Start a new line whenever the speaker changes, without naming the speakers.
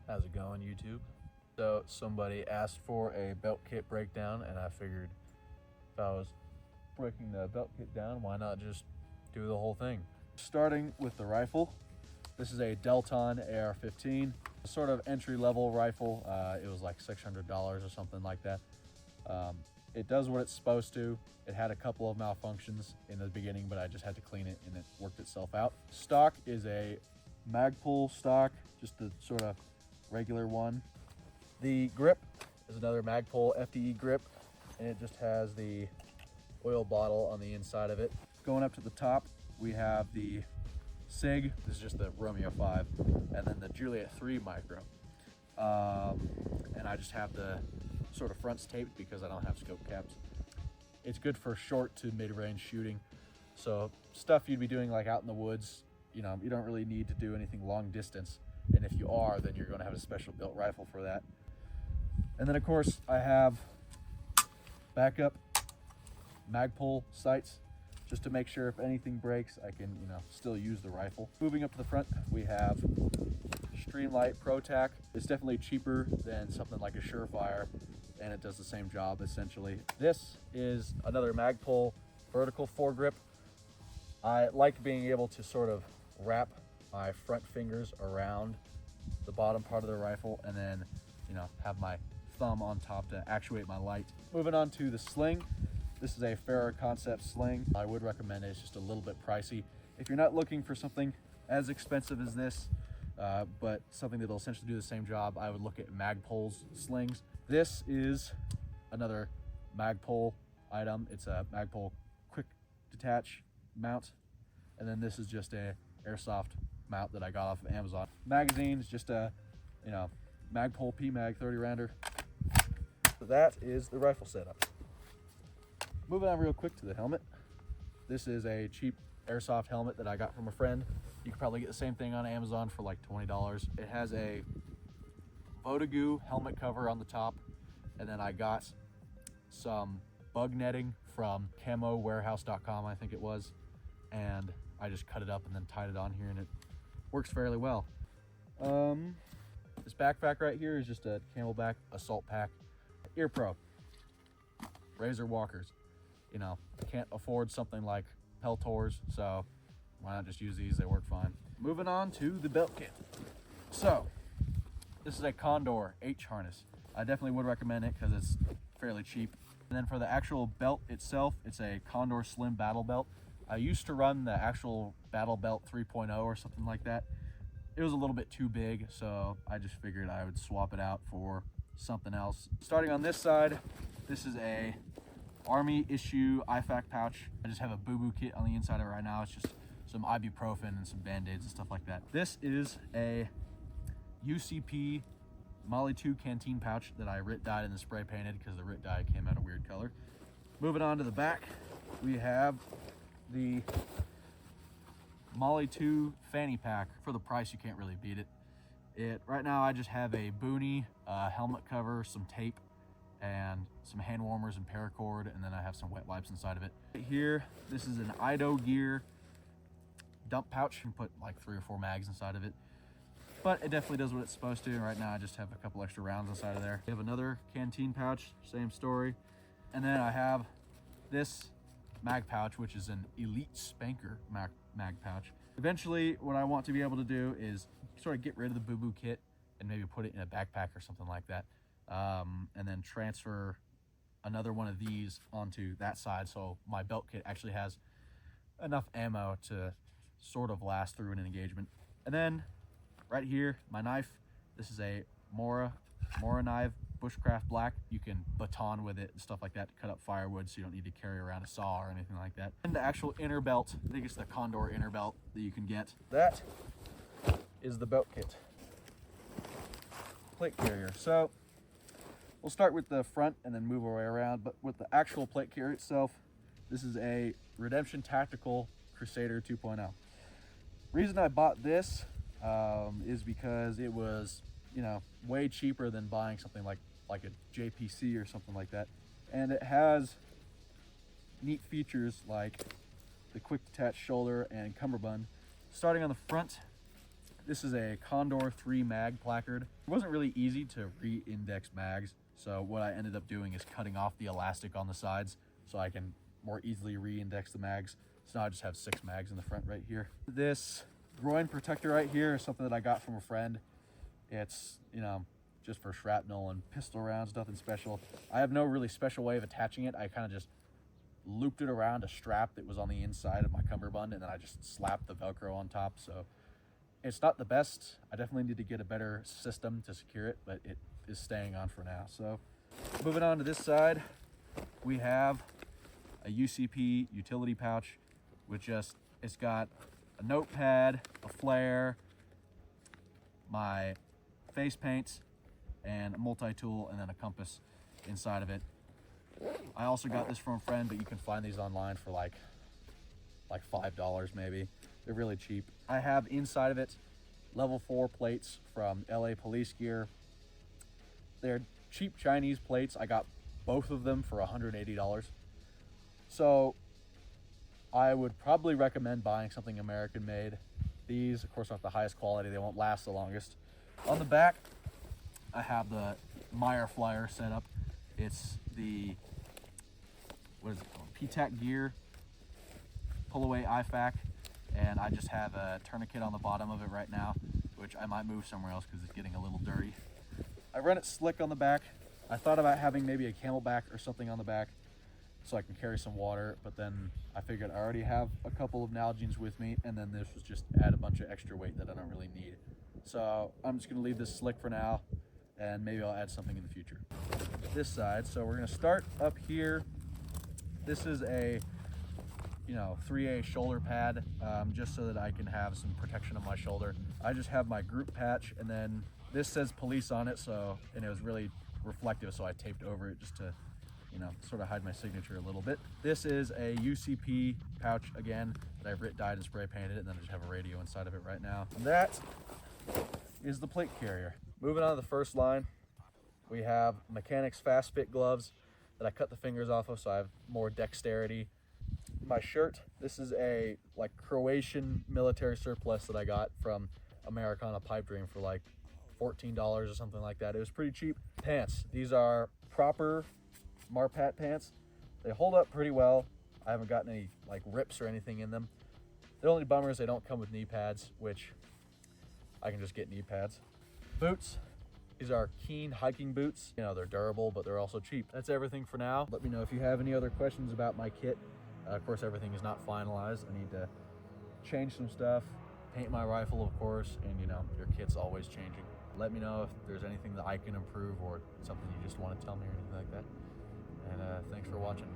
How's it going, YouTube? So somebody asked for a belt kit breakdown, and I figured if I was breaking the belt kit down, why not just do the whole thing? Starting with the rifle, this is a Delton AR-15, sort of entry-level rifle. It was like $600 or something like that. It does what it's supposed to. It had a couple of malfunctions in the beginning, but I just had to clean it and it worked itself out. Stock is a Magpul stock, just the sort of regular one. The grip is another Magpul FDE grip, and it just has the oil bottle on the inside of it. Going up to the top, we have the SIG. This is just the Romeo 5, and then the Juliet 3 micro. And I just have the sort of fronts taped because I don't have scope caps. It's good for short to mid-range shooting. So stuff you'd be doing like out in the woods, you know, you don't really need to do anything long distance. And if you are, then you're going to have a special built rifle for that. And then of course I have backup Magpul sights just to make sure if anything breaks, I can, you know, still use the rifle. Moving up to the front, we have Streamlight Pro Tac. It's definitely cheaper than something like a Surefire, and it does the same job essentially. This is another Magpul vertical foregrip. I like being able to sort of wrap my front fingers around the bottom part of the rifle and then, you know, have my thumb on top to actuate my light. Moving on to the sling. This is a Ferrer Concept sling. I would recommend it. It's just a little bit pricey. If you're not looking for something as expensive as this, but something that'll essentially do the same job, I would look at Magpul's slings. This is another Magpul item. It's a Magpul quick detach mount. And then this is just a airsoft mount that I got off of Amazon. Magazine is just a, you know, Magpul PMag 30 rounder. So that is the rifle setup. Moving on real quick to the helmet. This is a cheap airsoft helmet that I got from a friend. You can probably get the same thing on Amazon for like $20. It has a Votigoo helmet cover on the top, and then I got some bug netting from camowarehouse.com, I think it was, and I just cut it up and then tied it on here, and it works fairly well. This backpack right here is just a Camelback assault pack. Ear Pro, Razor Walkers. You know, can't afford something like Peltors, so why not just use these? They work fine. Moving on to the belt kit. So this is a Condor H harness. I definitely would recommend it because it's fairly cheap. And then for the actual belt itself, it's a Condor Slim Battle Belt. I used to run the actual Battle Belt 3.0 or something like that. It was a little bit too big, so I just figured I would swap it out for something else. Starting on this side, this is a Army issue IFAK pouch. I just have a boo-boo kit on the inside of it right now. It's just some ibuprofen and some band-aids and stuff like that. This is a UCP Molly 2 canteen pouch that I RIT dyed and then spray painted because the RIT dye came out a weird color. Moving on to the back, we have the Molly 2 fanny pack. For the price, you can't really beat it. Right now I just have a boonie, helmet cover, some tape, and some hand warmers and paracord, and then I have some wet wipes inside of it. Right here, this is an Ido Gear dump pouch. You can put like 3 or 4 mags inside of it, but it definitely does what it's supposed to. And right now I just have a couple extra rounds inside of there. We have another canteen pouch, same story. And then I have this mag pouch, which is an Elite Spanker mag pouch. Eventually, what I want to be able to do is sort of get rid of the boo-boo kit and maybe put it in a backpack or something like that. And then transfer another one of these onto that side, so my belt kit actually has enough ammo to sort of last through an engagement. And then right here, my knife. This is a Mora knife, Bushcraft Black. You can baton with it and stuff like that to cut up firewood, so you don't need to carry around a saw or anything like that. And the actual inner belt, I think it's the Condor inner belt that you can get. That is the belt kit. Plate carrier. So we'll start with the front and then move our way around, but with the actual plate carrier itself, this is a Redemption Tactical Crusader 2.0. Reason I bought this is because it was, you know, way cheaper than buying something like a JPC or something like that. And it has neat features like the quick detach shoulder and cummerbund. Starting on the front, This is a Condor 3 mag placard. It wasn't really easy to re-index mags, so what I ended up doing is cutting off the elastic on the sides so I can more easily re-index the mags. So now I just have 6 mags in the front right here. This groin protector right here is something that I got from a friend. It's, you know, just for shrapnel and pistol rounds, nothing special. I have no really special way of attaching it. I kind of just looped it around a strap that was on the inside of my cummerbund, and then I just slapped the Velcro on top. So it's not the best. I definitely need to get a better system to secure it, but it is staying on for now. So moving on to this side, we have a UCP utility pouch, which it's got a notepad, a flare, my face paint, and a multi-tool, and then a compass inside of it. I also got this from a friend, but you can find these online for like $5 maybe. They're really cheap. I have inside of it level 4 plates from LA Police Gear. They're cheap Chinese plates. I got both of them for $180. So I would probably recommend buying something American made. These, of course, aren't the highest quality. They won't last the longest. On the back, I have the Meyer Flyer setup. It's the, what is it called? PTAC gear, pull away IFAC, and I just have a tourniquet on the bottom of it right now, which I might move somewhere else because it's getting a little dirty. I run it slick on the back. I thought about having maybe a camelback or something on the back so I can carry some water, but then I figured I already have a couple of Nalgene's with me, and then this was just add a bunch of extra weight that I don't really need. So I'm just gonna leave this slick for now, and maybe I'll add something in the future. This side, so we're gonna start up here. This is a 3A shoulder pad, just so that I can have some protection on my shoulder. I just have my group patch, and then this says police on it, and it was really reflective, so I taped over it just to sort of hide my signature a little bit. This is a UCP pouch again that I've dyed and spray painted, and then I just have a radio inside of it right now. And that is the plate carrier. Moving on to the first line, we have Mechanics Fast Fit gloves that I cut the fingers off of so I have more dexterity. My shirt, this is a Croatian military surplus that I got from Americana Pipe Dream for like $14 or something like that. It was pretty cheap. Pants, these are proper Marpat pants. They hold up pretty well. I haven't gotten any rips or anything in them. The only bummer is they don't come with knee pads, which I can just get knee pads. Boots, these are Keen hiking boots. They're durable, but they're also cheap. That's everything for now. Let me know if you have any other questions about my kit. Of course, everything is not finalized. I need to change some stuff, paint my rifle, of course, and your kit's always changing. Let me know if there's anything that I can improve or something you just want to tell me or anything like that. And thanks for watching.